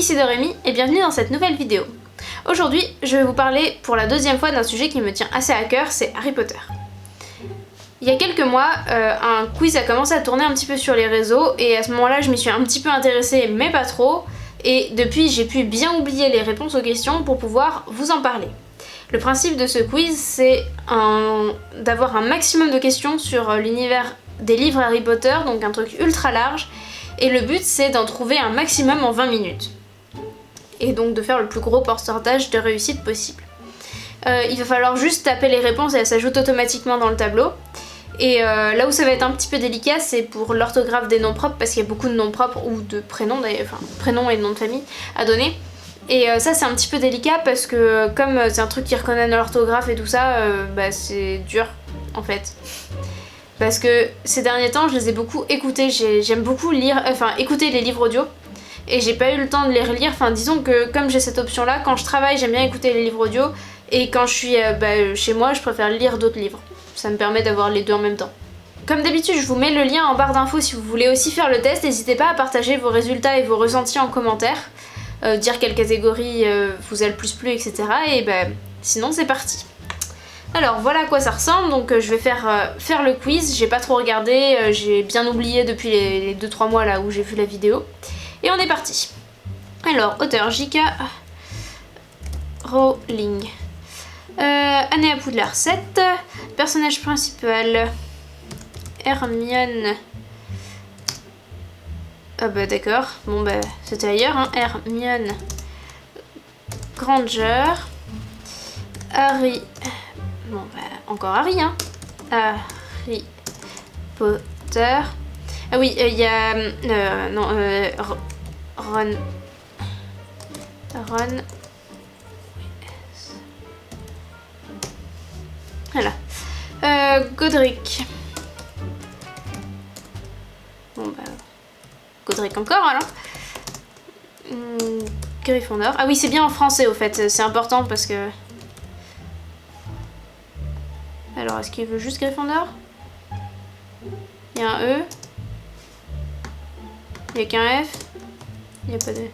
ici Dorémy et bienvenue dans cette nouvelle vidéo. Aujourd'hui, je vais vous parler pour la deuxième fois d'un sujet qui me tient assez à cœur, c'est Harry Potter. Il y a quelques mois, un quiz a commencé à tourner un petit peu sur les réseaux et à ce moment-là, je m'y suis un petit peu intéressée, mais pas trop. Et depuis, j'ai pu bien oublier les réponses aux questions pour pouvoir vous en parler. Le principe de ce quiz, c'est d'avoir un maximum de questions sur l'univers des livres Harry Potter, donc un truc ultra large. Et le but, c'est d'en trouver un maximum en 20 minutes. Et donc de faire le plus gros pourcentage de réussite possible. Il va falloir juste taper les réponses et elles s'ajoutent automatiquement dans le tableau. Et là où ça va être un petit peu délicat, c'est pour l'orthographe des noms propres, parce qu'il y a beaucoup de noms propres ou de prénoms, enfin prénoms et noms de famille à donner. Et ça c'est un petit peu délicat parce que comme c'est un truc qui reconnaît l'orthographe et tout ça, c'est dur en fait. Parce que ces derniers temps je les ai beaucoup écoutés, j'aime beaucoup écouter les livres audio. Et j'ai pas eu le temps de les relire, enfin disons que comme j'ai cette option là, quand je travaille j'aime bien écouter les livres audio. Et quand je suis chez moi je préfère lire d'autres livres. Ça me permet d'avoir les deux en même temps. Comme d'habitude, je vous mets le lien en barre d'infos si vous voulez aussi faire le test. N'hésitez pas à partager vos résultats et vos ressentis en commentaire. Dire quelle catégorie vous a le plus plu, etc. Et sinon c'est parti. Alors voilà à quoi ça ressemble, donc je vais faire le quiz. J'ai pas trop regardé, j'ai bien oublié depuis les 2-3 mois là où j'ai vu la vidéo. Et on est parti. Alors, auteur J.K. Rowling. Année à Poudlard 7. Personnage principal Hermione. Ah bah d'accord, bon c'était ailleurs, hein. Hermione Granger. Harry. Bon encore Harry, hein. Harry Potter. Ah oui, il y a. Ron. Voilà. Godric. Bon Godric encore alors. Gryffondor. Ah oui, c'est bien en français au fait, c'est important parce que. Alors, est-ce qu'il veut juste Gryffondor? Il y a un E. Il n'y a qu'un F. Il n'y a pas de.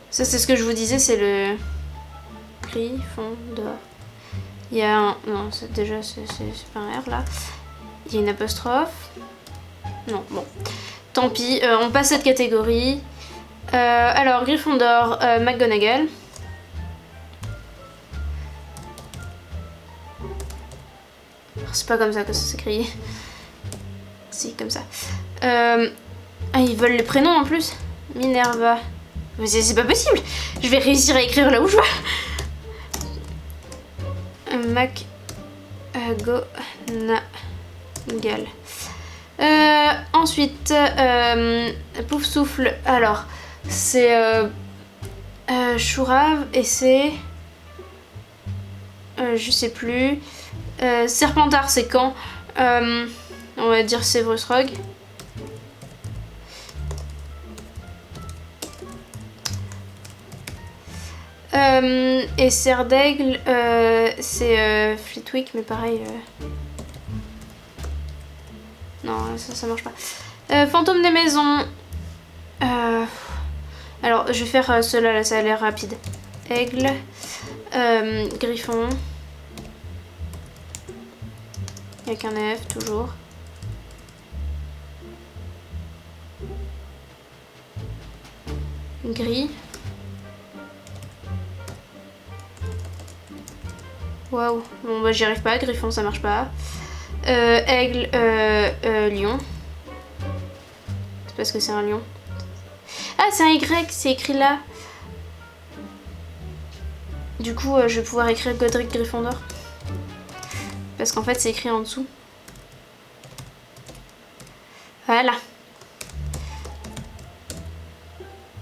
Ça, c'est ce que je vous disais, c'est le Gryffondor. Il y a un. Non, déjà, c'est pas un R là. Il y a une apostrophe. Non, bon. Tant pis, on passe cette catégorie. Alors, Gryffondor, McGonagall. C'est pas comme ça que ça s'écrit. Si, comme ça. Ah, ils veulent les prénoms en plus. Minerva. Mais c'est pas possible. Je vais réussir à écrire là où je veux. McGonagall. Ensuite, Pouf Souffle. Alors, c'est Chourave et c'est. Je sais plus. Serpentard, c'est quand on va dire Severus Rogue. Et Serre d'Aigle, c'est Flitwick, mais pareil. Non, ça marche pas. Fantôme des maisons. Alors, je vais faire ceux-là, là, ça a l'air rapide. Aigle. Griffon. Il n'y a qu'un F, toujours. Gris. Waouh. Bon, j'y arrive pas. Griffon, ça marche pas. Aigle, lion. C'est parce que c'est un lion. Ah, c'est un Y, c'est écrit là. Du coup, je vais pouvoir écrire Godric Gryffondor. Parce qu'en fait, c'est écrit en dessous. Voilà.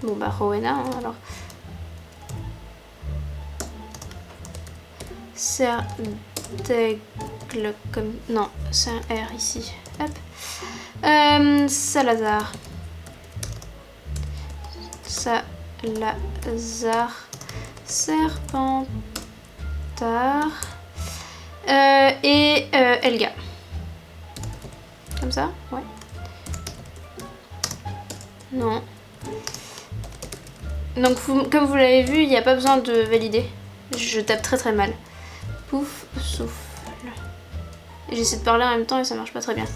Bon, Rowena, hein, alors. Serre d'Aigle comme. Non, c'est un R ici. Hop. Salazar. Serpentard. Et Elga. comme ça? Ouais. Non. Donc comme vous l'avez vu, il n'y a pas besoin de valider. Je tape très très mal. Pouf, souffle. J'essaie de parler en même temps et ça marche pas très bien.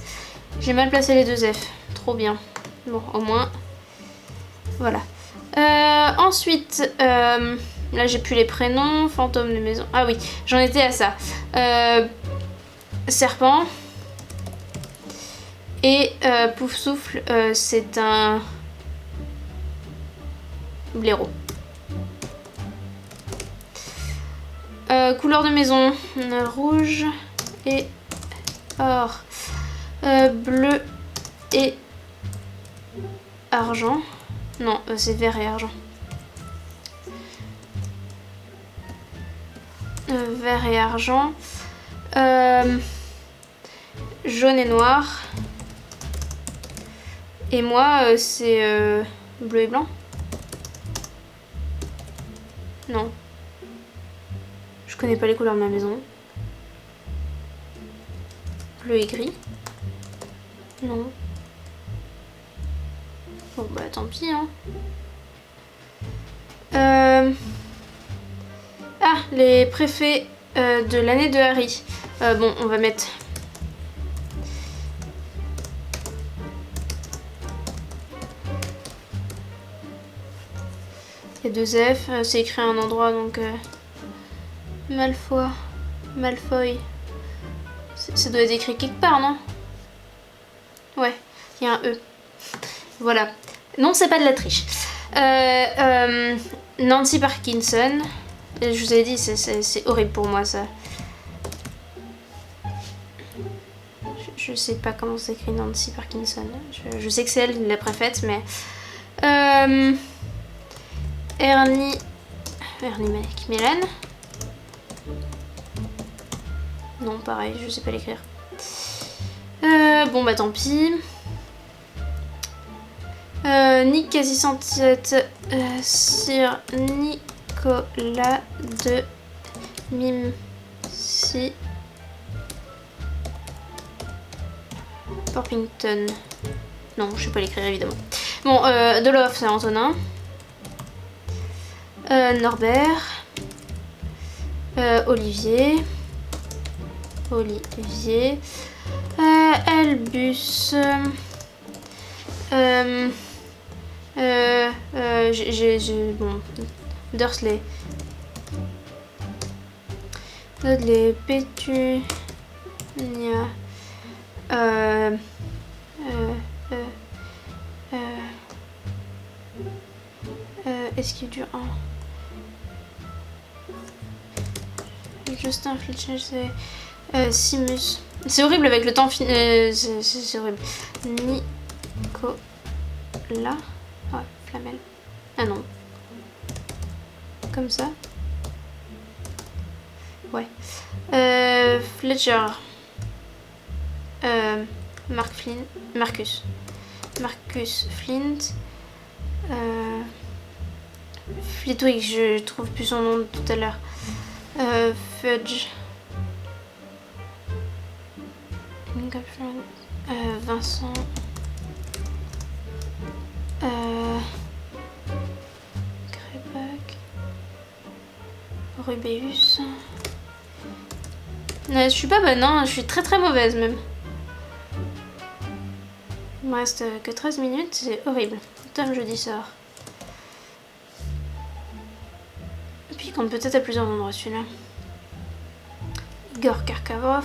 J'ai mal placé les deux F. Trop bien. Bon, au moins. Voilà. Ensuite, là j'ai plus les prénoms. Fantôme de maison. Ah oui, j'en étais à ça. Serpent. Et Pouf Souffle, c'est un blaireau. Couleur de maison, rouge et or. Bleu et argent. Non, c'est vert et argent. Vert et argent. Jaune et noir. Et moi, c'est bleu et blanc. Non. Je connais pas les couleurs de ma maison. Bleu et gris. Non. Bon bah tant pis hein. Ah, les préfets de l'année de Harry. Bon, on va mettre... Il y a deux F, c'est écrit à un endroit donc... Malfoy. Ça doit être écrit quelque part, non? Ouais, il y a un E. Voilà. Non, c'est pas de la triche. Nancy Parkinson. Je vous ai dit, c'est horrible pour moi, ça. Je sais pas comment s'écrit Nancy Parkinson. Je sais que c'est elle la préfète, mais... Ernie Macmillan. Non, pareil, je sais pas l'écrire. Bon, bah tant pis. Nick quasi 107 Sir Nicolas de Mimsy Porpington. Non, je sais pas l'écrire évidemment. Bon, Dolof, c'est Antonin. Norbert. Olivier. Albus. Bon. Dursley. Dudley. Pétunia. Esquive du 1. Justin Fletcher, c'est Simus. C'est horrible avec le temps c'est horrible. Nicolas. Ouais, Flamel. Ah non. Comme ça. Ouais. Fletcher. Marcus Flint. Flitwick, je trouve plus son nom de tout à l'heure. Fudge. Vincent. Crébac. Rubéus. Je suis pas bonne, hein, je suis très très mauvaise même. Il me reste que 13 minutes, c'est horrible. Tom jeudi sort. Et puis il compte peut-être à plusieurs endroits celui-là. Igor Karkavrov.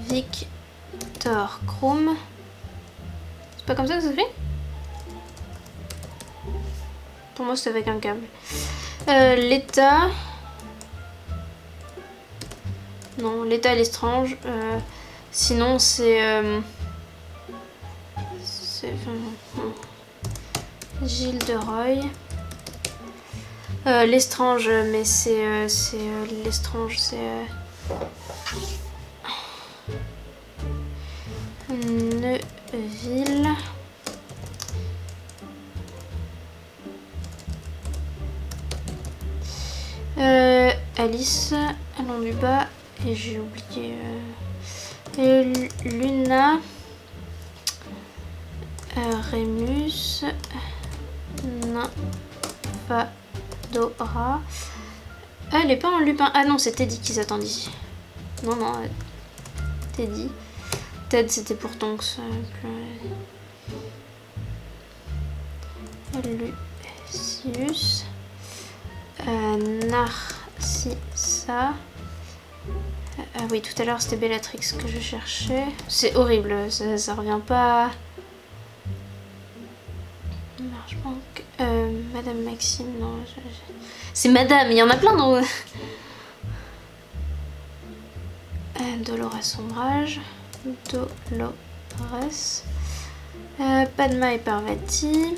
Victor Krum. C'est pas comme ça que ça s'écrit? Pour moi c'est avec un câble. L'État. Non, l'État et l'Estrange. Sinon c'est... Gilles de Roy. L'Estrange, mais c'est l'Estrange, c'est Neuville. Alice, allons du bas, et j'ai oublié Luna, Rémus, Nymphadora. Ah, elle est pas en Lupin. Ah non, c'est Teddy qui s'attend ici. Non, non, Teddy. Ted, c'était pour Tonks. Lucius. Narcissa. Ah oui, tout à l'heure c'était Bellatrix que je cherchais. C'est horrible, ça revient pas. Marchbank. Madame Maxime, non. C'est Madame, il y en a plein dans. Dolores Sombrage. Dolores. Padma et Parvati.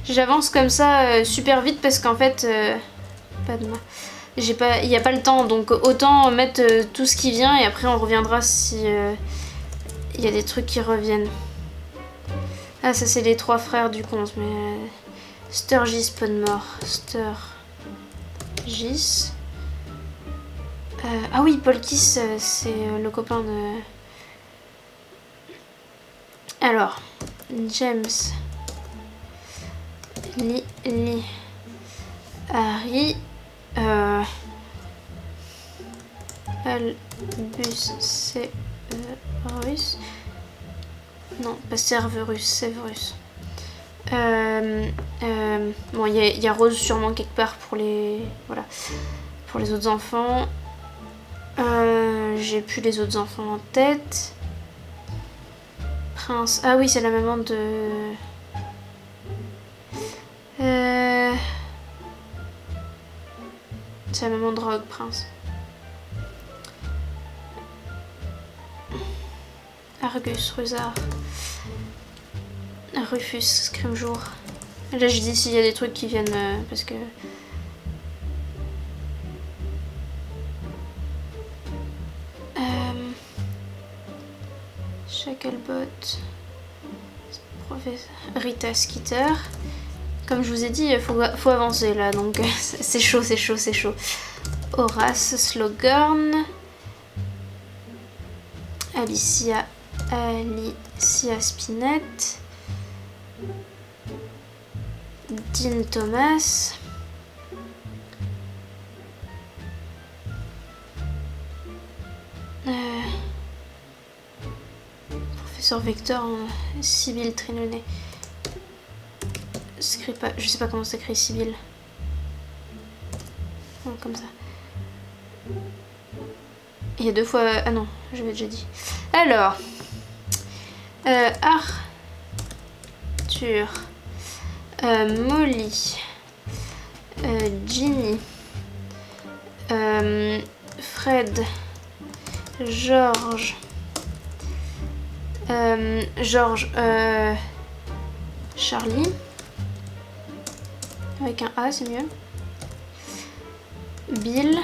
J'avance comme ça super vite parce qu'en fait. Padma. Il n'y a pas le temps, donc autant mettre tout ce qui vient et après on reviendra si il y a des trucs qui reviennent. Ah, ça c'est les 3 frères du conte, mais Sturgis Podmore, Sturgis. Ah oui, Polkis, c'est le copain de. Alors, James, Lily, Harry. Albus Severus. Non, pas Cerberus, Severus. Bon, il y a Rose sûrement quelque part pour les. Voilà. Pour les autres enfants. J'ai plus les autres enfants en tête. Prince. Ah oui, c'est la maman de. C'est la maman de Rogue, Prince. Argus, Rusard. Rufus, Scrimgeour. Là je dis s'il y a des trucs qui viennent parce que. Shacklebot. Professeur. Rita Skeeter. Comme je vous ai dit, il faut avancer là, donc c'est chaud, c'est chaud, c'est chaud. Horace, Slughorn. Alicia Spinette. Dean Thomas. Professeur Vector, Sibylle Trinonnet. Je sais pas comment s'écrit Sibylle. Non, comme ça. Il y a 2 fois. Ah non, j'avais déjà dit. Alors. Arthur. Molly. Ginny. Fred. George. Charlie. Avec un A, c'est mieux. Bill.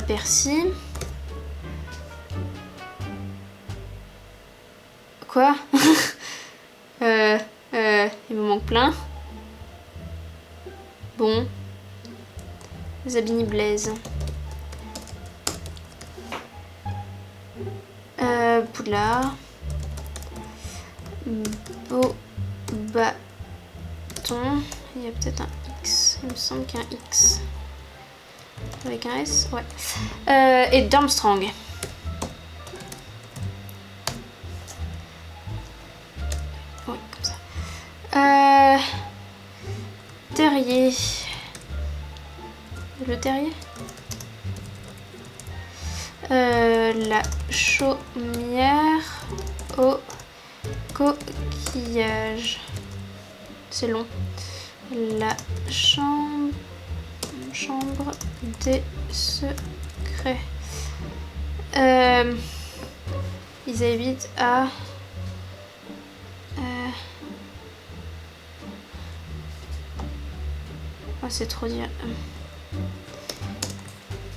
Percy. Quoi? Il me manque plein. Bon. Zabini Blaise. Poudlard. Beaubaton. Il y a peut-être un X. Il me semble qu'il y a un X. Avec un S, ouais. Et Durmstrang. Oui, comme ça. Terrier. Le terrier. La chaumière au coquillage. C'est long. La chambre des secrets. Ils habitent à oh, c'est trop dire.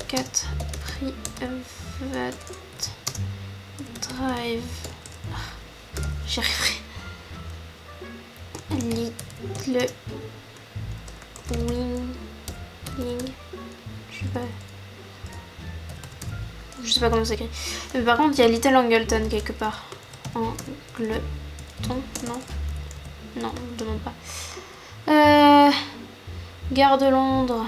4 Private Drive. J'y arriverai. Little Wing. sais pas comment ça s'écrit. Mais par contre, il y a Little Angleton quelque part. Angleton, non? Non, on ne demande pas. Gare de Londres.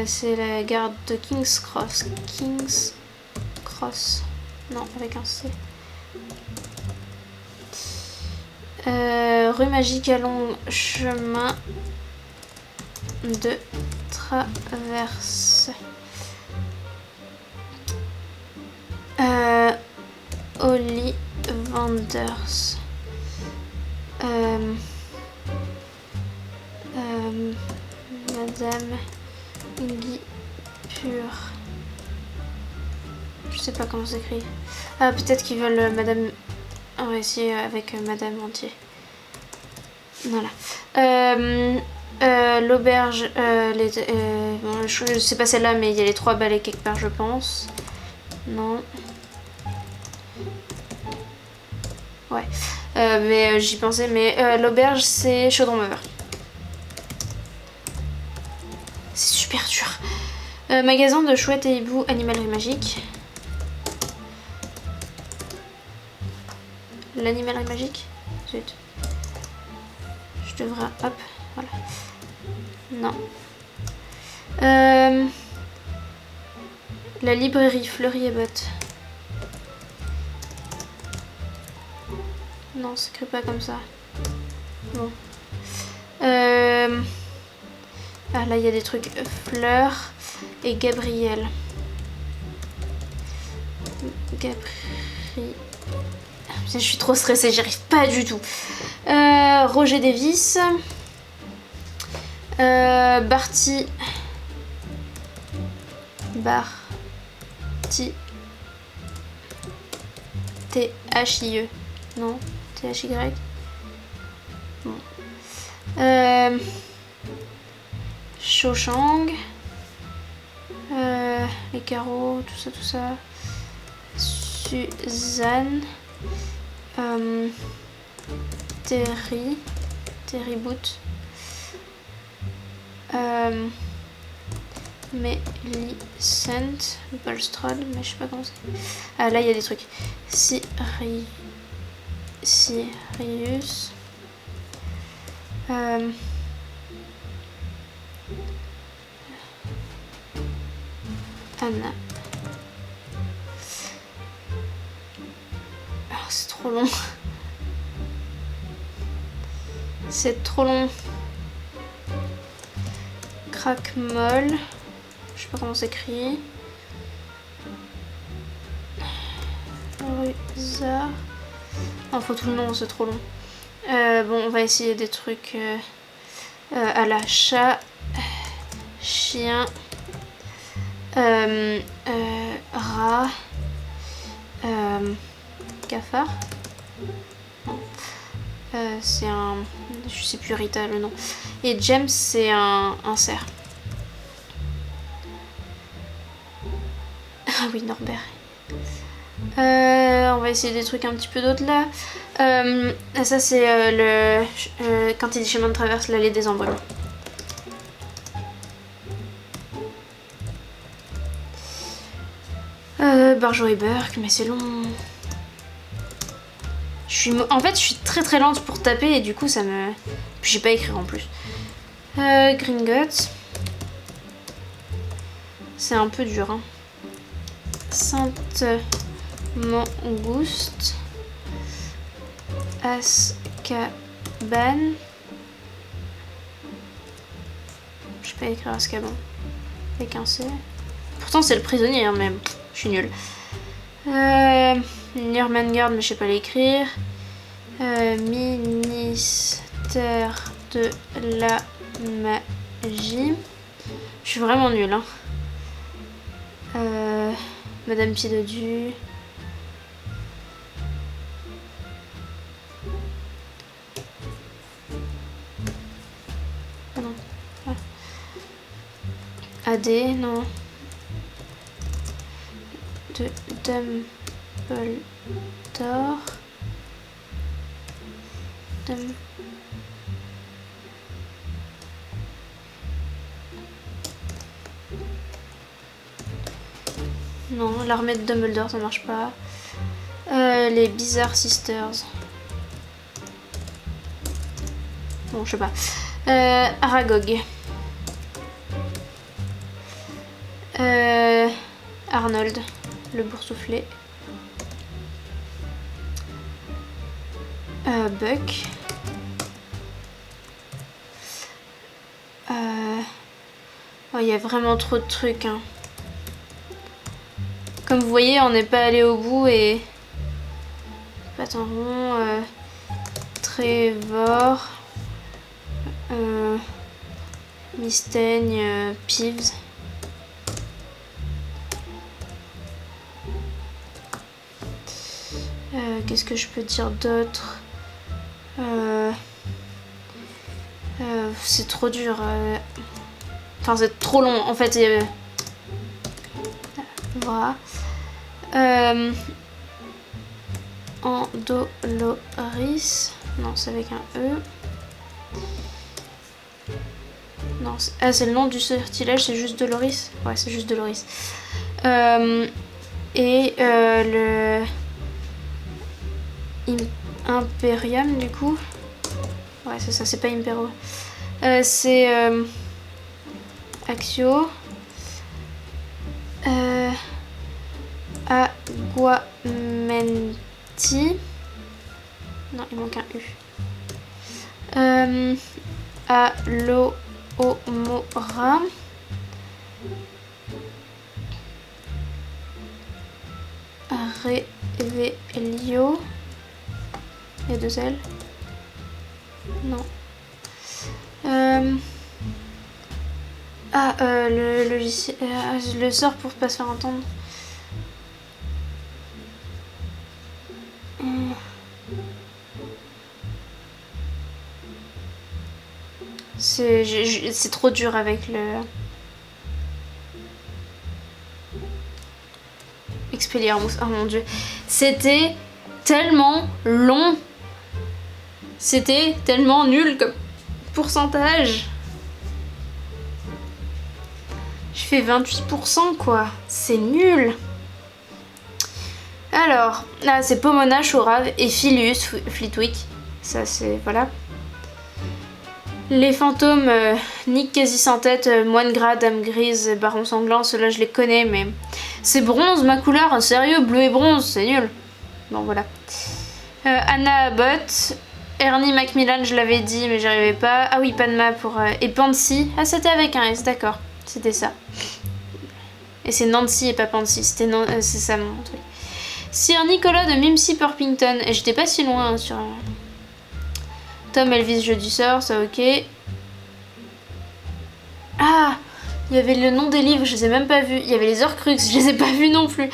C'est la gare de King's Cross. King's Cross. Non, avec un C. Rue Magique à Londres. Chemin de traverse. Ollivanders. Madame Guy Pur. Je sais pas comment s'écrit. Ah, peut-être qu'ils veulent Madame. On va essayer avec Madame entier. Voilà. L'auberge. Bon, je sais pas celle-là, mais il y a les 3 balais quelque part, je pense. Non. Ouais. Mais j'y pensais. Mais l'auberge, c'est Chaudron Mover. C'est super dur. Magasin de chouettes et hiboux, animalerie magique. L'animalerie magique? Zut. Je devrais... Hop, voilà. Non. La librairie, Fleury et Bottes. Non, ça s'écrit pas comme ça. Bon. Ah, là, il y a des trucs. Fleur et Gabriel. Je suis trop stressée, j'y arrive pas du tout. Roger Davis. Barty. T-H-I-E. Non, T-H-Y. Bon. Shawshank. Les carreaux, tout ça. Suzanne. Terry Boot. Millicent Bulstrode, mais je sais pas comment c'est. Ah, là il y a des trucs. Sirius. Anna. Oh, c'est trop long. C'est trop long. Crackmol. Je sais pas comment s'écrit. Ruzard. Non, faut tout le nom, c'est trop long. Bon, on va essayer des trucs à la chat, chien, rat, cafard. C'est un... Je sais plus Rita le nom. Et James c'est un cerf. Ah oui, Norbert. On va essayer des trucs un petit peu d'autres là. Ça c'est quand il dit chemin de traverse, l'allée des embrumes. Barjo et Burke, mais c'est long. En fait, je suis très lente pour taper et du coup, ça me... Puis j'ai pas écrire en plus. Gringotts. C'est un peu dur, hein. Sainte-Mangouste. Azkaban. Je sais pas écrire Azkaban. Avec un C. Pourtant, c'est le prisonnier, hein, mais je suis nulle. Nurmengard, mais je sais pas l'écrire. Ministère de la magie. Je suis vraiment nulle, hein. Madame Pied-Dodu. Ah non. Ah. AD, non. De Dumbledore. Non, l'armée de Dumbledore, ça marche pas. Les Bizarre Sisters. Bon, je sais pas. Aragog. Arnold, le boursouflé. Buck. Oh, il y a vraiment trop de trucs. Hein. Comme vous voyez, on n'est pas allé au bout et... Patron, Trevor, Mistaigne, Peeves. Qu'est-ce que je peux dire d'autre? C'est trop dur. Enfin, c'est trop long. En fait, voilà. Andoloris. Non, c'est avec un E. Non, c'est le nom du sortilège, c'est juste Doloris. Ouais, c'est juste Doloris. Le Imperium, du coup. Ouais, c'est ça, c'est pas Impero. C'est Axio. Aguamenti. Non, il manque un U. Alohomora. Revelio. Il y a 2 L. Non. Le logiciel. Le sort pour pas se faire entendre. C'est trop dur avec le... Expelliarmus, oh mon dieu. C'était tellement long. C'était tellement nul comme pourcentage. Je fais 28% quoi. C'est nul. Alors, là c'est Pomona, Chourave et Filius, Flitwick. Ça c'est... voilà. Les fantômes, Nick quasi sans tête, Moine Gras, Dame Grise, Baron Sanglant, ceux-là je les connais, mais c'est bronze ma couleur, sérieux, bleu et bronze, c'est nul. Bon voilà. Anna Abbott, Ernie Macmillan, je l'avais dit, mais j'y arrivais pas. Ah oui, Padma pour... et Pansy, ah c'était avec un S, d'accord, c'était ça. Et c'est Nancy et pas Pansy, c'était c'est ça mon truc. Sir Nicolas de Mimsy Porpington, et j'étais pas si loin hein, sur... Tom Elvis Jeu du sort, ça ok. Ah, il y avait le nom des livres, je les ai même pas vus. Il y avait les Horcruxes, je les ai pas vus non plus.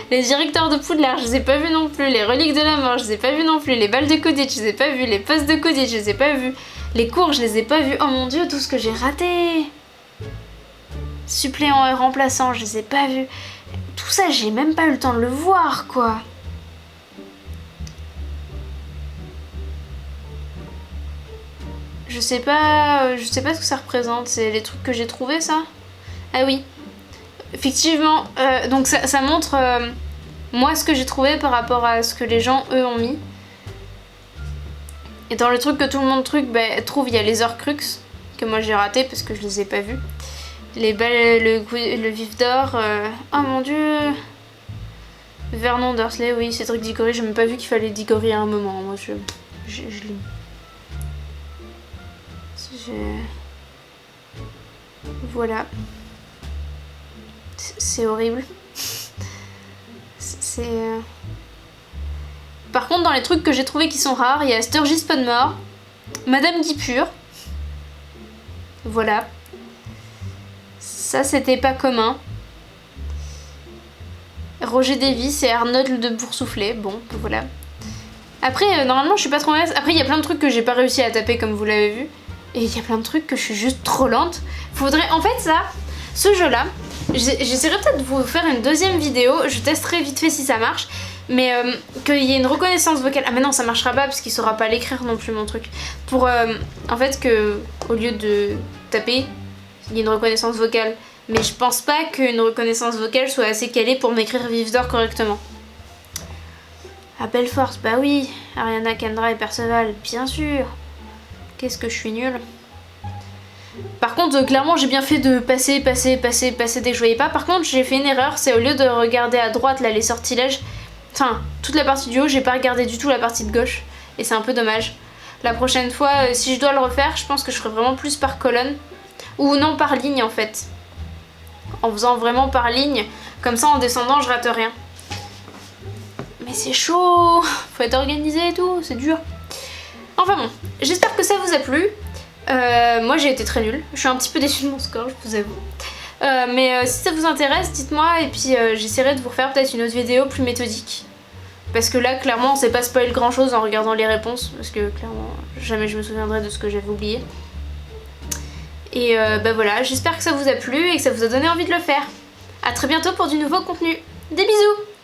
Les directeurs de Poudlard, je les ai pas vus non plus. Les reliques de la mort, je les ai pas vus non plus. Les balles de Quidditch, je les ai pas vus. Les postes de Quidditch, je les ai pas vus. Les cours, je les ai pas vus. Oh mon dieu, tout ce que j'ai raté. Suppléant et remplaçant, je les ai pas vus. Tout ça, j'ai même pas eu le temps de le voir, quoi. Je sais pas ce que ça représente, c'est les trucs que j'ai trouvés ça. Ah oui, effectivement, donc ça montre moi ce que j'ai trouvé par rapport à ce que les gens eux ont mis. Et dans le truc que tout le monde trouve, il y a les Horcruxes, que moi j'ai raté parce que je les ai pas vus. Les balles, le vif d'or, oh mon dieu. Vernon Dursley, oui, Cédric Diggory, j'ai même pas vu qu'il fallait Diggory à un moment, moi je l'ai. Voilà. C'est horrible. Par contre, dans les trucs que j'ai trouvé qui sont rares, il y a Sturgis Podmore, Madame Guipure. Voilà. Ça, c'était pas commun. Roger Davis et Arnold de Boursouflé. Bon, voilà. Après, normalement, je suis pas trop mauvaise. Après, il y a plein de trucs que j'ai pas réussi à taper, comme vous l'avez vu. Et il y a plein de trucs que je suis juste trop lente. Faudrait... En fait, ce jeu-là, j'essaierai peut-être de vous faire une deuxième vidéo. Je testerai vite fait si ça marche. Mais qu'il y ait une reconnaissance vocale. Ah mais non, ça marchera pas parce qu'il saura pas l'écrire non plus, mon truc. Pour, en fait, que au lieu de taper, il y ait une reconnaissance vocale. Mais je pense pas qu'une reconnaissance vocale soit assez calée pour m'écrire Vif d'Or correctement. Ah, Belforce, bah oui. Ariana, Kendra et Perceval, bien sûr. Qu'est-ce que je suis nulle. Par contre, clairement, j'ai bien fait de passer dès que je voyais pas. Par contre, j'ai fait une erreur, c'est au lieu de regarder à droite, là, les sortilèges, enfin, toute la partie du haut, j'ai pas regardé du tout la partie de gauche. Et c'est un peu dommage. La prochaine fois, si je dois le refaire, je pense que je ferai vraiment plus par colonne. Ou non, par ligne, en fait. En faisant vraiment par ligne. Comme ça, en descendant, je rate rien. Mais c'est chaud. Faut être organisé et tout, c'est dur. Enfin bon, j'espère que ça vous a plu. Moi j'ai été très nulle, je suis un petit peu déçue de mon score, je vous avoue. Mais si ça vous intéresse, dites-moi et puis j'essaierai de vous refaire peut-être une autre vidéo plus méthodique. Parce que là, clairement, on sait pas spoil grand chose en regardant les réponses. Parce que clairement, jamais je me souviendrai de ce que j'avais oublié. Et bah voilà, j'espère que ça vous a plu et que ça vous a donné envie de le faire. A très bientôt pour du nouveau contenu. Des bisous!